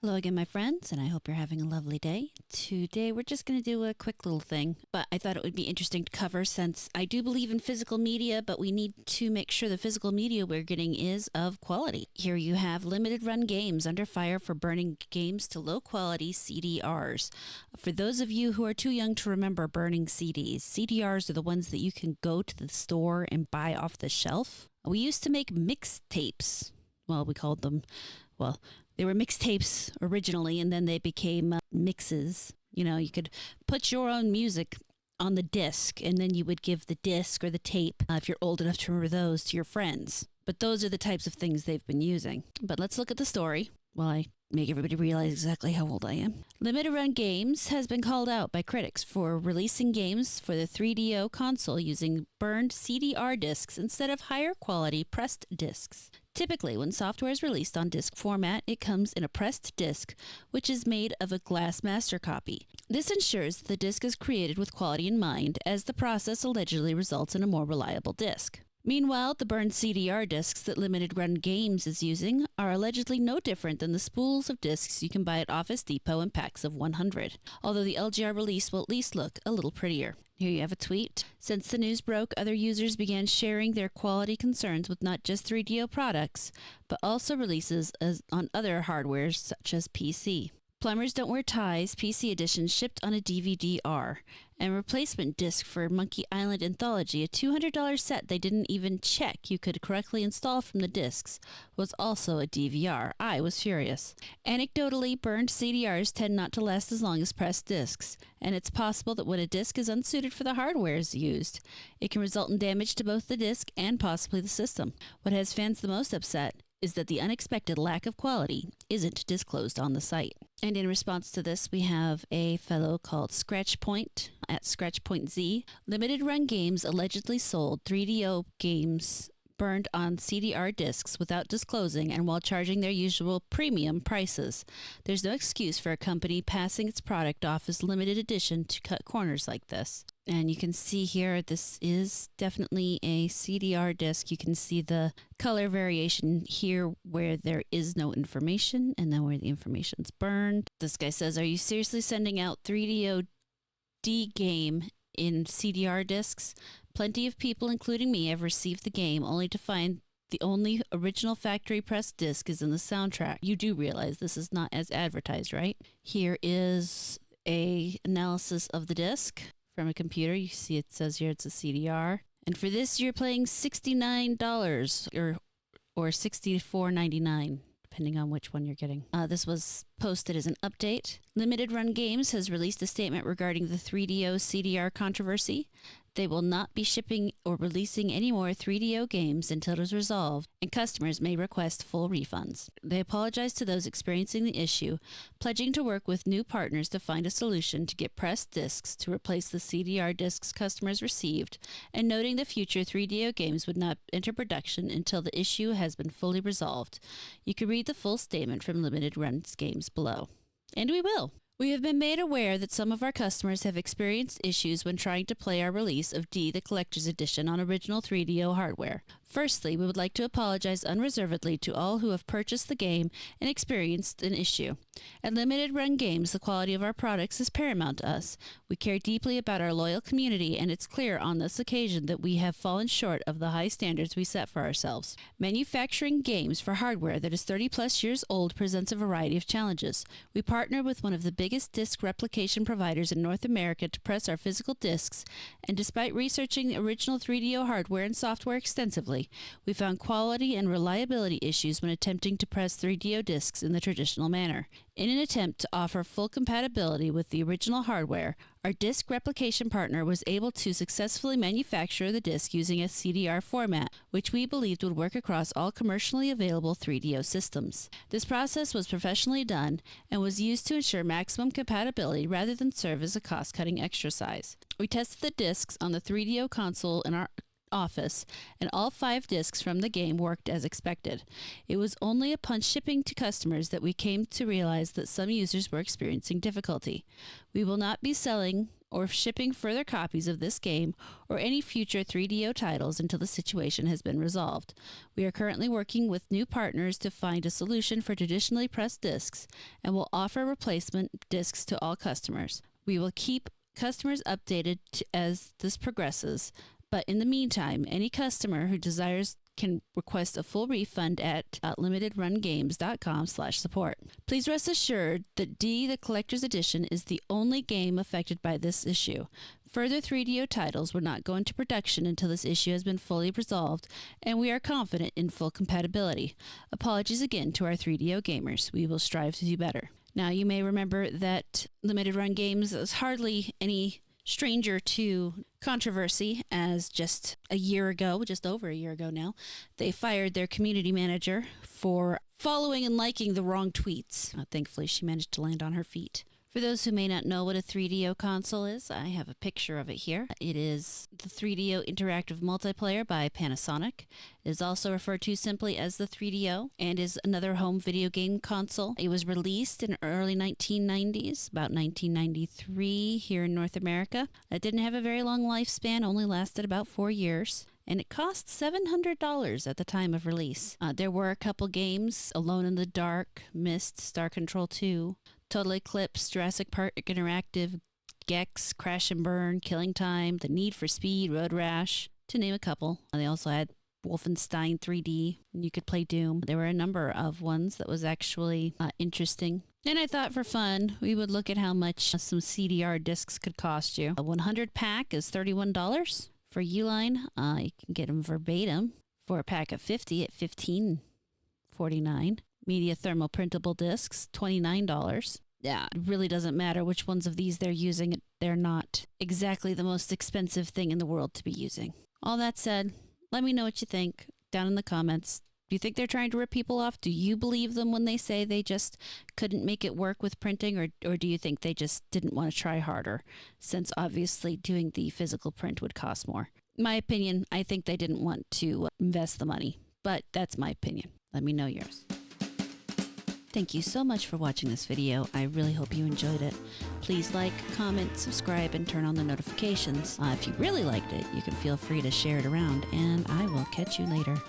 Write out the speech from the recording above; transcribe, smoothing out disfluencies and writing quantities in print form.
Hello again, my friends, and I hope you're having a lovely day. Today, we're just going to do a quick little thing, but I thought it would be interesting to cover since I do believe in physical media, but we need to make sure the physical media we're getting is of quality. Here you have limited run games under fire for burning games to low quality CDRs. For those of you who are too young to remember burning CDs, CDRs are the ones that you can go to the store and buy off the shelf. We used to make mixtapes. Well, we called them, they were mixtapes originally, and then they became mixes. You know, you could put your own music on the disc, and then you would give the disc or the tape, if you're old enough to remember those, to your friends. But those are the types of things they've been using. But let's look at the story while I make everybody realize exactly how old I am. Limited Run Games has been called out by critics for releasing games for the 3DO console using burned CDR discs instead of higher quality pressed discs. Typically, when software is released on disc format, it comes in a pressed disc, which is made of a glass master copy. This ensures that the disc is created with quality in mind, as the process allegedly results in a more reliable disc. Meanwhile, the burned CDR discs that Limited Run Games is using are allegedly no different than the spools of discs you can buy at Office Depot in packs of 100, although the LGR release will at least look a little prettier. Here you have a tweet. Since the news broke, other users began sharing their quality concerns with not just 3DO products, but also releases on other hardware such as PC. Plumbers Don't Wear Ties PC Edition shipped on a DVD-R, and replacement disc for Monkey Island Anthology, a $200 set they didn't even check you could correctly install from the discs, was also a DVR. I was furious. Anecdotally, burned CDRs tend not to last as long as pressed discs, and it's possible that when a disc is unsuited for the hardware is used, it can result in damage to both the disc and possibly the system. What has fans the most upset is that the unexpected lack of quality isn't disclosed on the site. And in response to this, we have a fellow called Scratchpoint at ScratchPointZ. Limited Run Games allegedly sold 3DO games burned on CDR discs without disclosing and while charging their usual premium prices. There's no excuse for a company passing its product off as limited edition to cut corners like this. And you can see here, this is definitely a CDR disc. You can see the color variation here where there is no information and then where the information's burned. This guy says, "Are you seriously sending out 3DO D game in CDR discs? Plenty of people, including me, have received the game only to find the only original factory pressed disc is in the soundtrack." You do realize this is not as advertised, right? Here is a analysis of the disc from a computer. You see it says here it's a CDR. And for this, you're paying $69 or $64.99. Depending on which one you're getting. This was posted as an update. Limited Run Games has released a statement regarding the 3DO CDR controversy. They will not be shipping or releasing any more 3DO games until it is resolved, and customers may request full refunds. They apologize to those experiencing the issue, pledging to work with new partners to find a solution to get pressed discs to replace the CDR discs customers received, and noting the future 3DO games would not enter production until the issue has been fully resolved. You can read the full statement from Limited Run Games below. And we will. We have been made aware that some of our customers have experienced issues when trying to play our release of D, the Collector's Edition, on original 3DO hardware. Firstly, we would like to apologize unreservedly to all who have purchased the game and experienced an issue. At Limited Run Games, the quality of our products is paramount to us. We care deeply about our loyal community, and it's clear on this occasion that we have fallen short of the high standards we set for ourselves. Manufacturing games for hardware that is 30-plus years old presents a variety of challenges. We partner with one of the biggest disc replication providers in North America to press our physical discs, and despite researching the original 3DO hardware and software extensively, we found quality and reliability issues when attempting to press 3DO discs in the traditional manner. In an attempt to offer full compatibility with the original hardware, our disc replication partner was able to successfully manufacture the disc using a CDR format, which we believed would work across all commercially available 3DO systems. This process was professionally done and was used to ensure maximum compatibility rather than serve as a cost-cutting exercise. We tested the discs on the 3DO console in our office, and all 5 discs from the game worked as expected. It was only upon shipping to customers that we came to realize that some users were experiencing difficulty. We will not be selling or shipping further copies of this game or any future 3DO titles until the situation has been resolved. We are currently working with new partners to find a solution for traditionally pressed discs and will offer replacement discs to all customers. We will keep customers updated as this progresses, but in the meantime, any customer who desires can request a full refund at limitedrungames.com/support. Please rest assured that D, the Collector's Edition, is the only game affected by this issue. Further 3DO titles will not go into production until this issue has been fully resolved, and we are confident in full compatibility. Apologies again to our 3DO gamers. We will strive to do better. Now, you may remember that Limited Run Games is hardly any stranger to controversy, as just a year ago, just over a year ago now, they fired their community manager for following and liking the wrong tweets. Thankfully, she managed to land on her feet. For those who may not know what a 3DO console is, I have a picture of it here. It is the 3DO Interactive Multiplayer by Panasonic. It is also referred to simply as the 3DO and is another home video game console. It was released in early 1990s, about 1993 here in North America. It didn't have a very long lifespan, only lasted about 4 years. And it cost $700 at the time of release. There were a couple games, Alone in the Dark, Myst, Star Control 2, Total Eclipse, Jurassic Park Interactive, Gex, Crash and Burn, Killing Time, The Need for Speed, Road Rash, to name a couple. They also had Wolfenstein 3D, and you could play Doom. There were a number of ones that was actually interesting. And I thought for fun, we would look at how much some CDR discs could cost you. A 100 pack is $31. For Uline, you can get them verbatim for a pack of 50 at $15.49. Media thermal printable discs, $29. Yeah, it really doesn't matter which ones of these they're using. They're not exactly the most expensive thing in the world to be using. All that said, let me know what you think down in the comments. Do you think they're trying to rip people off? Do you believe them when they say they just couldn't make it work with printing? Or do you think they just didn't want to try harder, since obviously doing the physical print would cost more? My opinion, I think they didn't want to invest the money, but that's my opinion. Let me know yours. Thank you so much for watching this video. I really hope you enjoyed it. Please like, comment, subscribe, and turn on the notifications. If you really liked it, you can feel free to share it around, and I will catch you later.